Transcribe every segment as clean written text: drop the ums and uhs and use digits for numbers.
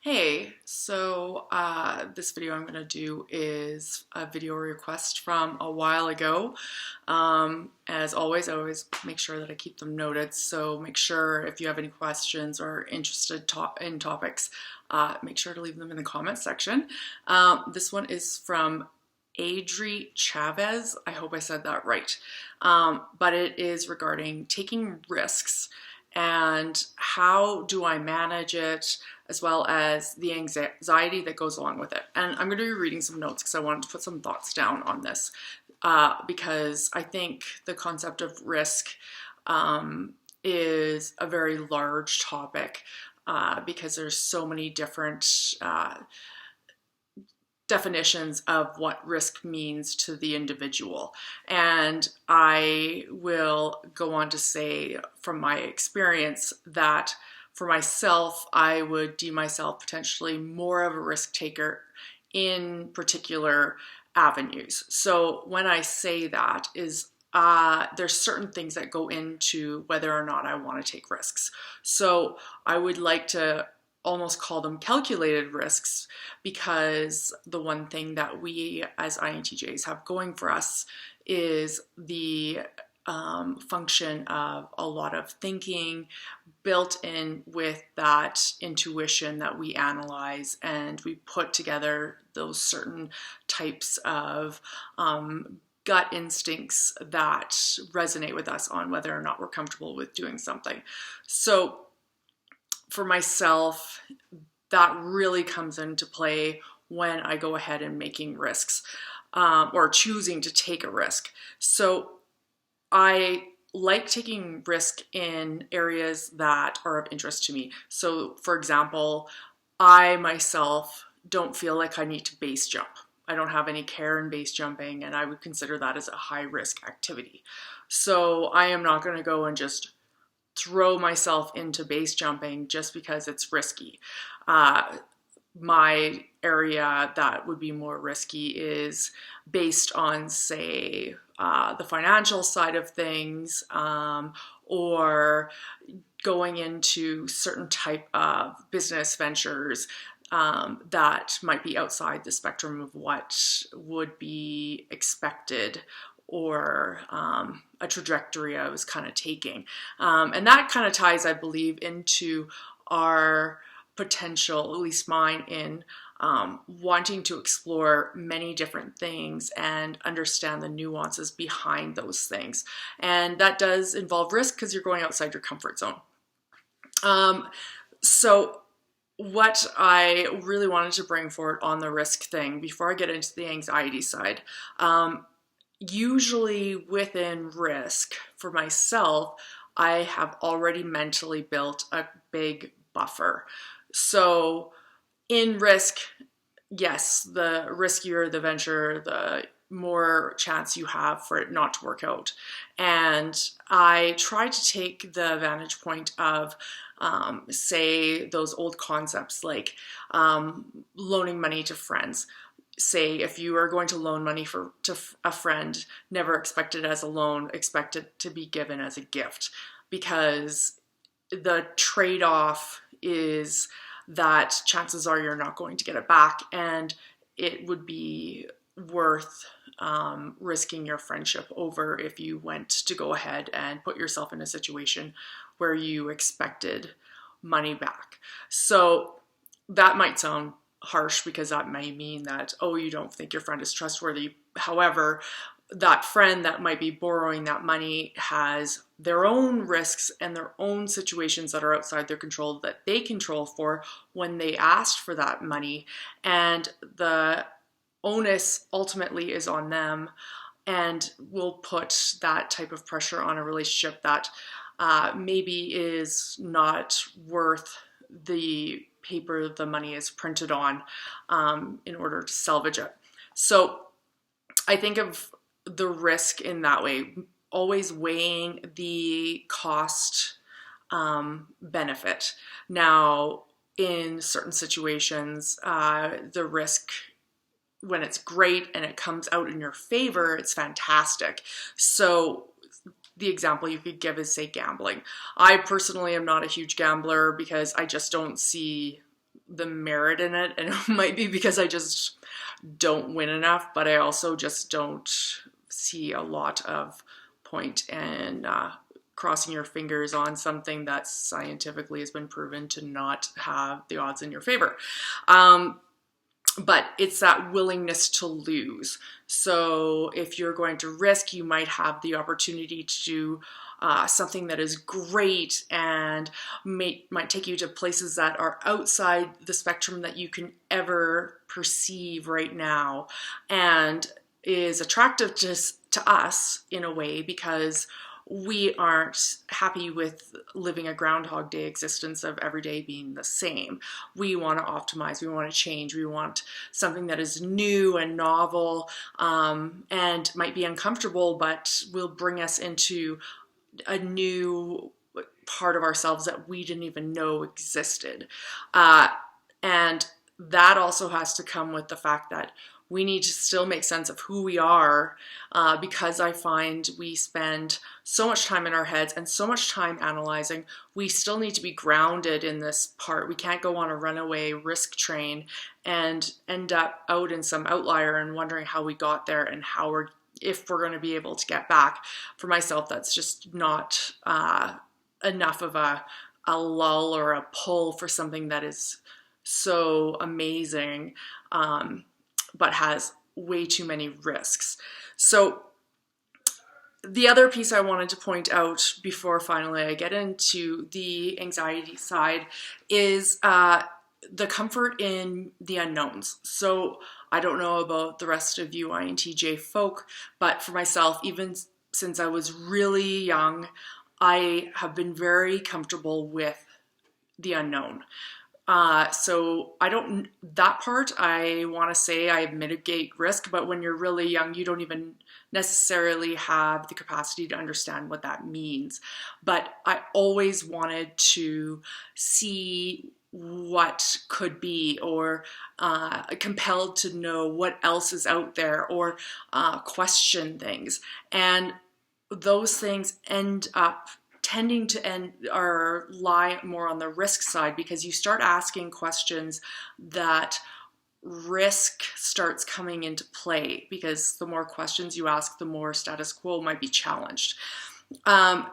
Hey, this video I'm going to do is a video request from a while ago. As always, I always make sure that I keep them noted, so make sure if you have any questions or interested in topics, make sure to leave them in the comments section. This one is from Adri Chavez. I hope I said that right. But it is regarding taking risks and how do I manage it, as well as the anxiety that goes along with it. And I'm going to be reading some notes because I wanted to put some thoughts down on this because I think the concept of risk is a very large topic because there's so many different definitions of what risk means to the individual. And I will go on to say from my experience that for myself, I would deem myself potentially more of a risk taker in particular avenues. So when I say that is there's certain things that go into whether or not I want to take risks. So I would like to almost call them calculated risks, because the one thing that we as INTJs have going for us is the function of a lot of thinking built in with that intuition that we analyze, and we put together those certain types of gut instincts that resonate with us on whether or not we're comfortable with doing something. So for myself, that really comes into play when I go ahead and making risks or choosing to take a risk. So I like taking risk in areas that are of interest to me. So for example, I myself don't feel like I need to base jump. I don't have any care in base jumping, and I would consider that as a high risk activity. So I am not going to go and just throw myself into base jumping just because it's risky. My area that would be more risky is based on, say, the financial side of things, or going into certain type of business ventures that might be outside the spectrum of what would be expected, or a trajectory I was kind of taking. And that kind of ties, I believe, into our potential, at least mine, in wanting to explore many different things and understand the nuances behind those things. And that does involve risk because you're going outside your comfort zone. So what I really wanted to bring forward on the risk thing before I get into the anxiety side, usually within risk for myself, I have already mentally built a big buffer. So in risk, yes, the riskier the venture, the more chance you have for it not to work out. And I try to take the vantage point of, say, those old concepts like loaning money to friends. Say if you are going to loan money to a friend, never expect it as a loan, expect it to be given as a gift, because the trade-off is that chances are you're not going to get it back, and it would be worth risking your friendship over if you went to go ahead and put yourself in a situation where you expected money back. So that might sound harsh, because that may mean that, oh, you don't think your friend is trustworthy. However, that friend that might be borrowing that money has their own risks and their own situations that are outside their control that they control for when they asked for that money, and the onus ultimately is on them, and will put that type of pressure on a relationship that maybe is not worth the paper the money is printed on in order to salvage it. So I think of the risk in that way, always weighing the cost benefit. Now, in certain situations, the risk, when it's great and it comes out in your favor, it's fantastic. So the example you could give is, say, gambling. I personally am not a huge gambler because I just don't see the merit in it, and it might be because I just don't win enough, but I also just don't see a lot of point in crossing your fingers on something that scientifically has been proven to not have the odds in your favor. But it's that willingness to lose. So if you're going to risk, you might have the opportunity to do something that is great and might take you to places that are outside the spectrum that you can ever perceive right now, and is attractive to us in a way because we aren't happy with living a Groundhog Day existence of every day being the same. We want to optimize, we want to change, we want something that is new and novel, and might be uncomfortable, but will bring us into a new part of ourselves that we didn't even know existed. And that also has to come with the fact that we need to still make sense of who we are, because I find we spend so much time in our heads and so much time analyzing. We still need to be grounded in this part. We can't go on a runaway risk train and end up out in some outlier and wondering how we got there and if we're going to be able to get back. For myself, that's just not enough of a lull or a pull for something that is so amazing, but has way too many risks. So the other piece I wanted to point out before finally I get into the anxiety side is the comfort in the unknowns. So I don't know about the rest of you INTJ folk, but for myself, even since I was really young, I have been very comfortable with the unknown. So that part, I want to say I mitigate risk, but when you're really young, you don't even necessarily have the capacity to understand what that means. But I always wanted to see what could be, or compelled to know what else is out there, or question things. And those things tending to lie more on the risk side, because you start asking questions that risk starts coming into play, because the more questions you ask, the more status quo might be challenged.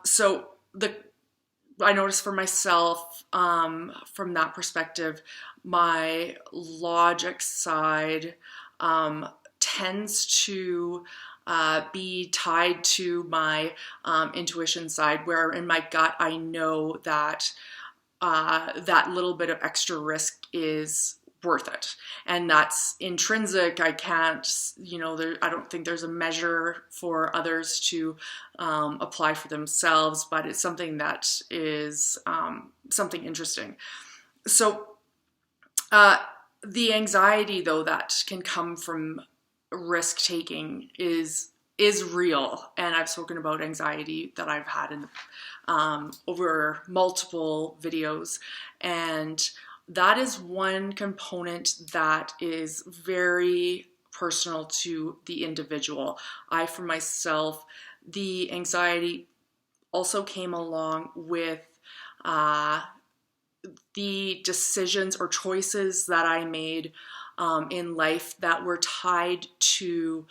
So I noticed for myself, from that perspective, my logic side tends to be tied to my intuition side, where in my gut I know that that little bit of extra risk is worth it, and that's intrinsic. I can't, I don't think there's a measure for others to apply for themselves, but it's something that is something interesting. So the anxiety, though, that can come from risk taking is real, and I've spoken about anxiety that I've had in over multiple videos, and that is one component that is very personal to the individual. For myself, the anxiety also came along with the decisions or choices that I made in life that were tied to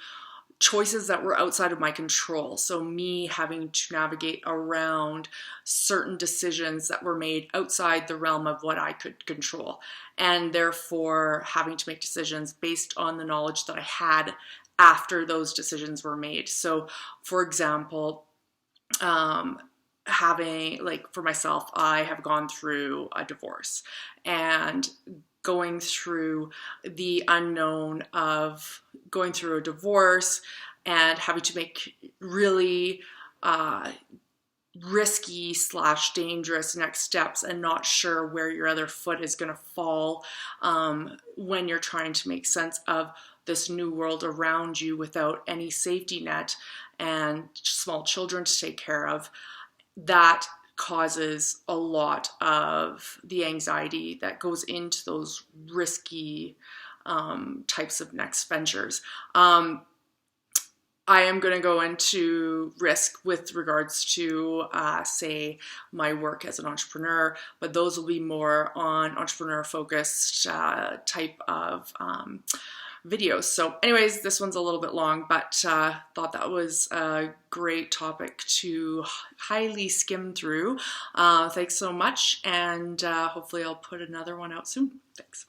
choices that were outside of my control. So me having to navigate around certain decisions that were made outside the realm of what I could control, and therefore having to make decisions based on the knowledge that I had after those decisions were made. So for example, for myself, I have gone through a divorce, and going through the unknown of going through a divorce and having to make really risky / dangerous next steps, and not sure where your other foot is going to fall when you're trying to make sense of this new world around you without any safety net and small children to take care of. That causes a lot of the anxiety that goes into those risky types of next ventures. I am going to go into risk with regards to, say, my work as an entrepreneur, but those will be more on entrepreneur focused type of videos. So anyways, this one's a little bit long, but thought that was a great topic to highly skim through. Thanks so much, and hopefully I'll put another one out soon. Thanks.